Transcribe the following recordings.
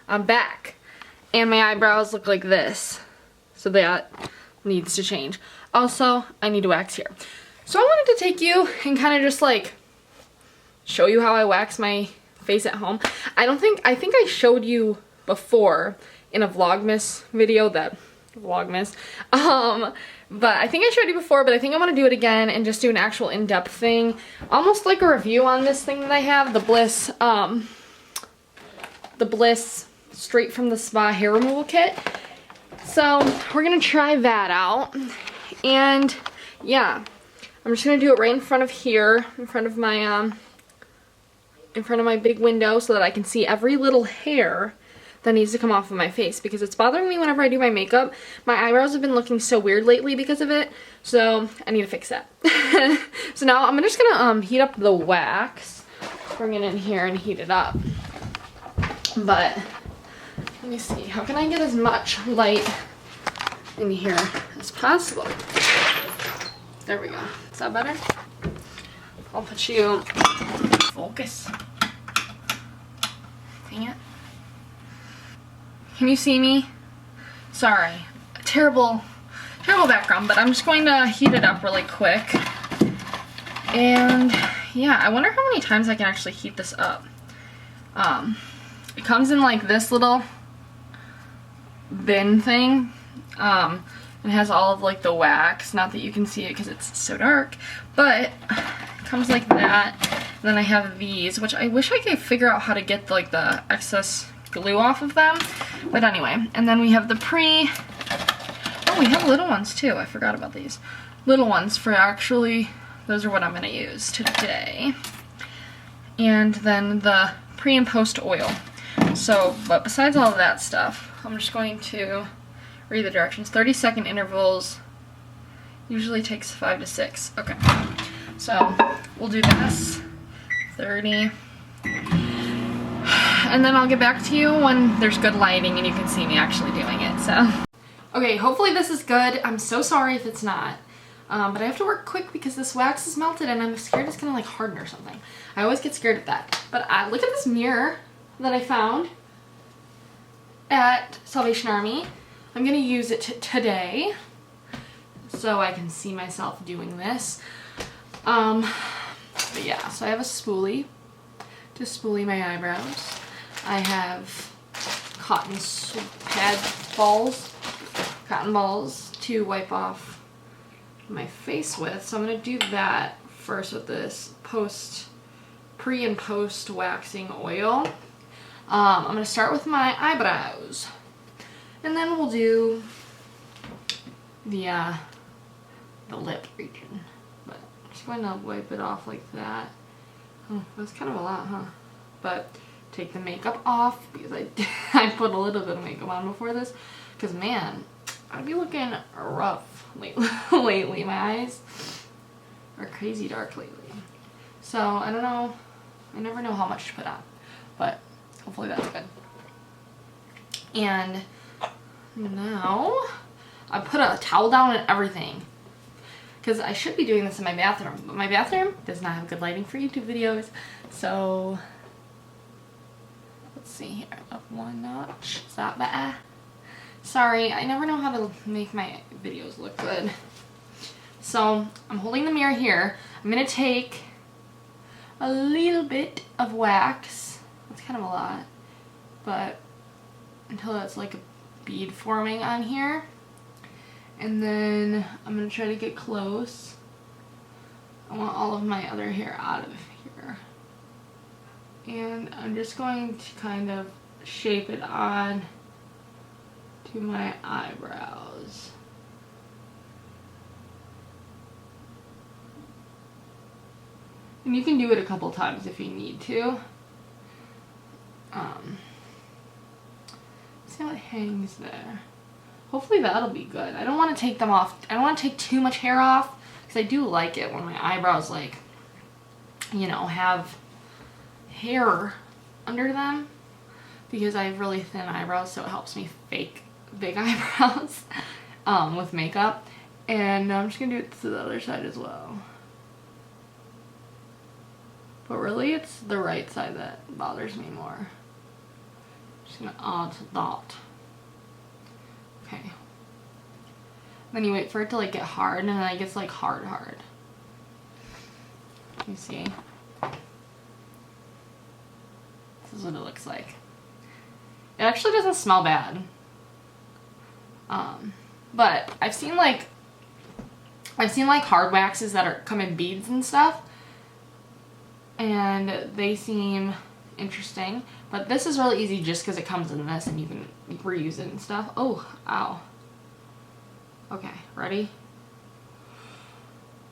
I'm back. And my eyebrows look like this. So that needs to change. Also, I need to wax here. So I wanted to take you and kind of just like show you how I wax my face at home. I think I showed you before in a Vlogmas video that Vlogmas. But I think I showed you before, but I think I want to do it again and just do an actual in-depth thing. Almost like a review on this thing that I have, the Bliss Straight from the Spa hair removal kit. So we're gonna try that out. And yeah, I'm just gonna do it right in front of here, in front of my big window so that I can see every little hair that needs to come off of my face, because it's bothering me whenever I do my makeup. My eyebrows have been looking so weird lately because of it, so I need to fix that. So now I'm just gonna heat up the wax, bring it in here and heat it up. But let me see, how can I get as much light in here as possible? There we go. Is that better? I'll put you focus. Dang it. Can you see me? Sorry. Terrible background, but I'm just going to heat it up really quick. And yeah, I wonder how many times I can actually heat this up. It comes in like this little bin thing. It has all of like the wax. Not that you can see it because it's so dark, but it comes like that. And then I have these, which I wish I could figure out how to get like the excess glue off of them. But anyway, and then we have the oh, we have little ones too. I forgot about these. Little ones for actually, those are what I'm going to use today. And then the pre and post oil. So, but besides all of that stuff, I'm just going to read the directions. 30-second intervals. Usually takes 5 to 6. Okay. So, we'll do this. 30. And then I'll get back to you when there's good lighting and you can see me actually doing it, so. Okay, hopefully this is good. I'm so sorry if it's not. But I have to work quick because this wax is melted and I'm scared it's gonna like harden or something. I always get scared of that. But look at this mirror that I found at Salvation Army. I'm gonna use it today so I can see myself doing this. But yeah, so I have a spoolie to spoolie my eyebrows. I have cotton balls to wipe off my face with. So I'm gonna do that first with this pre and post waxing oil. I'm gonna start with my eyebrows, and then we'll do the lip region. But I'm just going to wipe it off like that. Oh, that's kind of a lot, huh? But take the makeup off because I put a little bit of makeup on before this, because man, I'd be looking rough lately. My eyes are crazy dark lately. So I don't know. I never know how much to put on, but hopefully that's good. And now I put a towel down and everything, because I should be doing this in my bathroom, but my bathroom does not have good lighting for YouTube videos. So let's see here, up one notch. Is that better? Sorry, I never know how to make my videos look good. So I'm holding the mirror here. I'm gonna take a little bit of wax. That's kind of a lot, but until it's like a bead forming on here. And then I'm gonna try to get close. I want all of my other hair out of here. And I'm just going to kind of shape it on to my eyebrows. And you can do it a couple times if you need to. See how it hangs there. Hopefully that'll be good. I don't want to take them off. I don't want to take too much hair off, because I do like it when my eyebrows, like, you know, have hair under them, because I have really thin eyebrows, so it helps me fake big eyebrows with makeup. And I'm just gonna do it to the other side as well. But really, it's the right side that bothers me more. Just gonna add that. Okay. Then you wait for it to like get hard, and then it gets like hard. You see? This is what it looks like. It actually doesn't smell bad. But I've seen like hard waxes that come in beads and stuff, and they seem interesting. But this is really easy just because it comes in this and you can reuse it and stuff. Oh, ow. Okay, ready?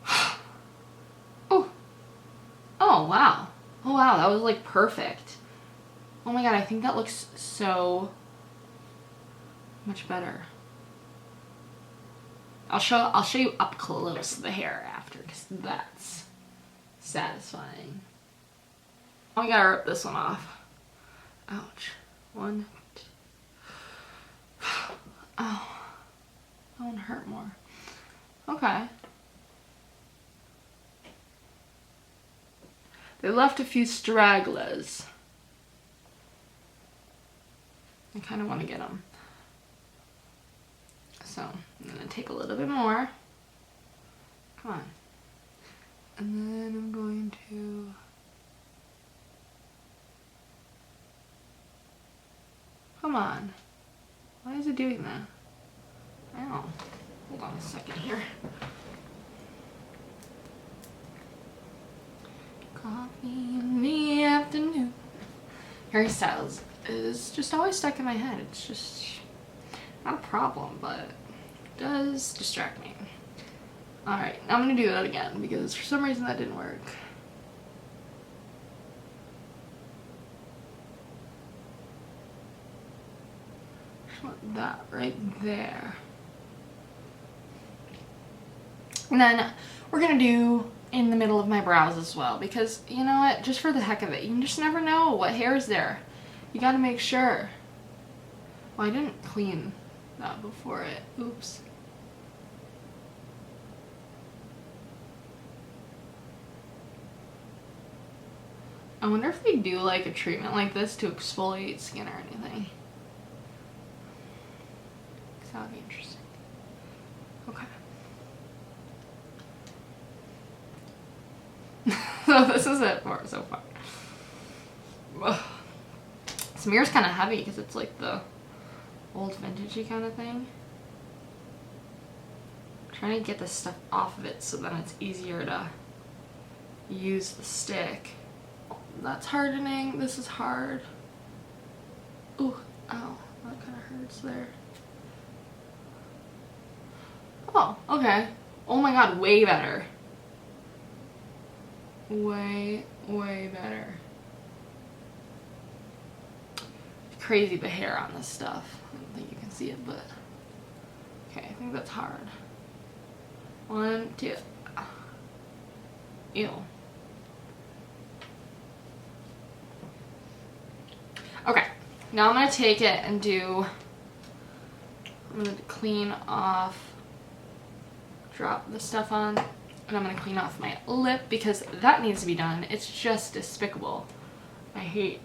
Oh. Oh, wow. Oh, wow, that was like perfect. Oh my god, I think that looks so much better. I'll show you up close the hair after, because that's satisfying. Oh, I gotta rip this one off. Ouch. 1, 2. Oh. That one hurt more. Okay. They left a few stragglers. I kind of want to get them. So, I'm going to take a little bit more. Come on. And then I'm going to... Come on. Why is it doing that? Ow. Hold on a second here. Coffee in the afternoon. Harry Styles is just always stuck in my head. It's just not a problem, but it does distract me. Alright, now I'm going to do that again because for some reason that didn't work. Just want that right there. And then we're going to do in the middle of my brows as well, because you know what, just for the heck of it, you just never know what hair is there. You got to make sure. Well, I didn't clean that before it. Oops. I wonder if they do like a treatment like this to exfoliate skin or anything. That would be interesting. Okay. So this is it for so far. Ugh. This mirror's kind of heavy because it's like the old vintagey kind of thing. I'm trying to get this stuff off of it so then it's easier to use the stick. That's hardening. This is hard. Ooh, ow, that kind of hurts there. Oh, okay. Oh my god, way better. Way better. Crazy the hair on this stuff. I don't think you can see it, but okay, I think that's hard. 1, 2. Ew. Okay, now I'm gonna take it and I'm gonna clean off, drop the stuff on, and I'm gonna clean off my lip because that needs to be done. It's just despicable. I hate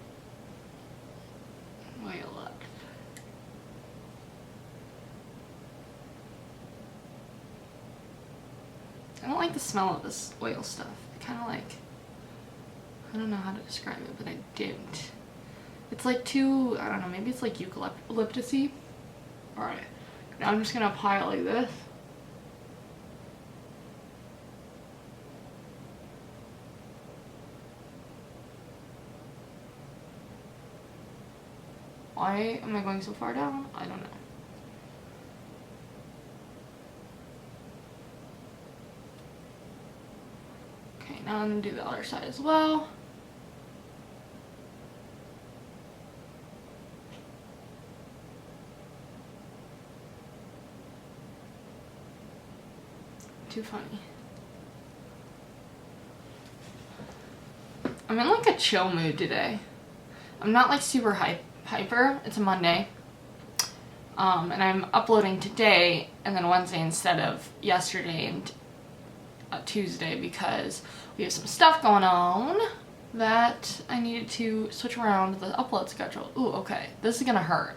my lip. I don't like the smell of this oil stuff. I kind of like, I don't know how to describe it, but I don't. It's like too, I don't know, maybe it's like eucalyptus-y. Alright, now I'm just gonna apply it like this. Why am I going so far down? I don't know. Okay, now I'm gonna do the other side as well. Too funny. I'm in like a chill mood today. I'm not like super hyper. It's a Monday. And I'm uploading today and then Wednesday instead of yesterday and Tuesday because we have some stuff going on that I needed to switch around the upload schedule. Ooh, okay. This is gonna hurt.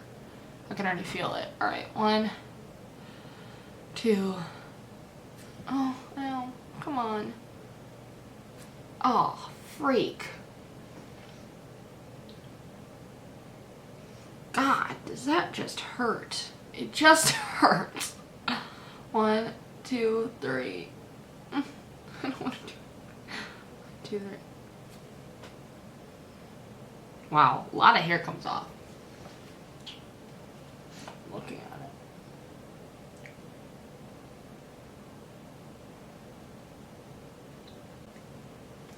I can already feel it. Alright, 1, 2. Oh, ow. Come on. Oh, freak. God, does that just hurt? It just hurts. 1, 2, 3. I don't want to do 2, 3. Wow, a lot of hair comes off. Looking at it.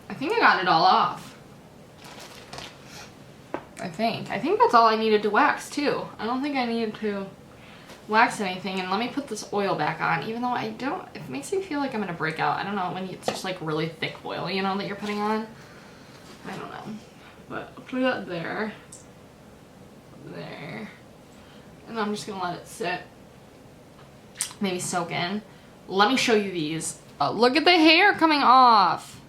I think I got it all off. I think that's all I needed to wax too. I don't think I needed to wax anything. And let me put this oil back on, even though I don't, it makes me feel like I'm gonna break out. I don't know, when it's just like really thick oil, you know, that you're putting on. I don't know, but I'll put that there, and I'm just gonna let it sit, maybe soak in. Let me show you these. Oh, look at the hair coming off.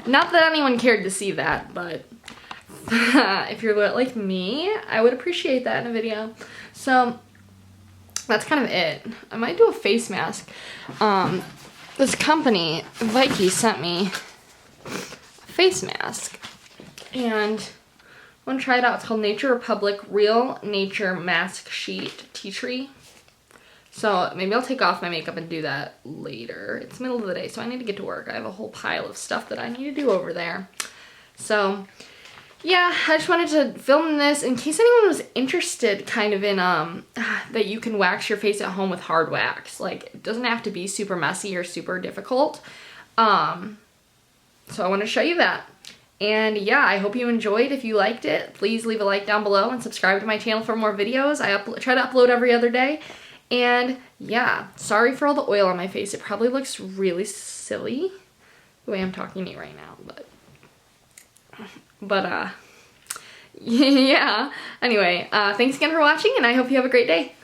Not that anyone cared to see that, but if you're like me, I would appreciate that in a video. So that's kind of it. I might do a face mask. This company, Vicky, sent me a face mask, and I want to try it out. It's called Nature Republic Real Nature Mask Sheet Tea Tree. So maybe I'll take off my makeup and do that later. It's the middle of the day, so I need to get to work. I have a whole pile of stuff that I need to do over there. So yeah, I just wanted to film this in case anyone was interested kind of in that you can wax your face at home with hard wax. Like, it doesn't have to be super messy or super difficult. So I want to show you that. And yeah, I hope you enjoyed. If you liked it, please leave a like down below and subscribe to my channel for more videos. I try to upload every other day. And yeah, sorry for all the oil on my face. It probably looks really silly the way I'm talking to you right now, but yeah. Anyway, thanks again for watching, and I hope you have a great day.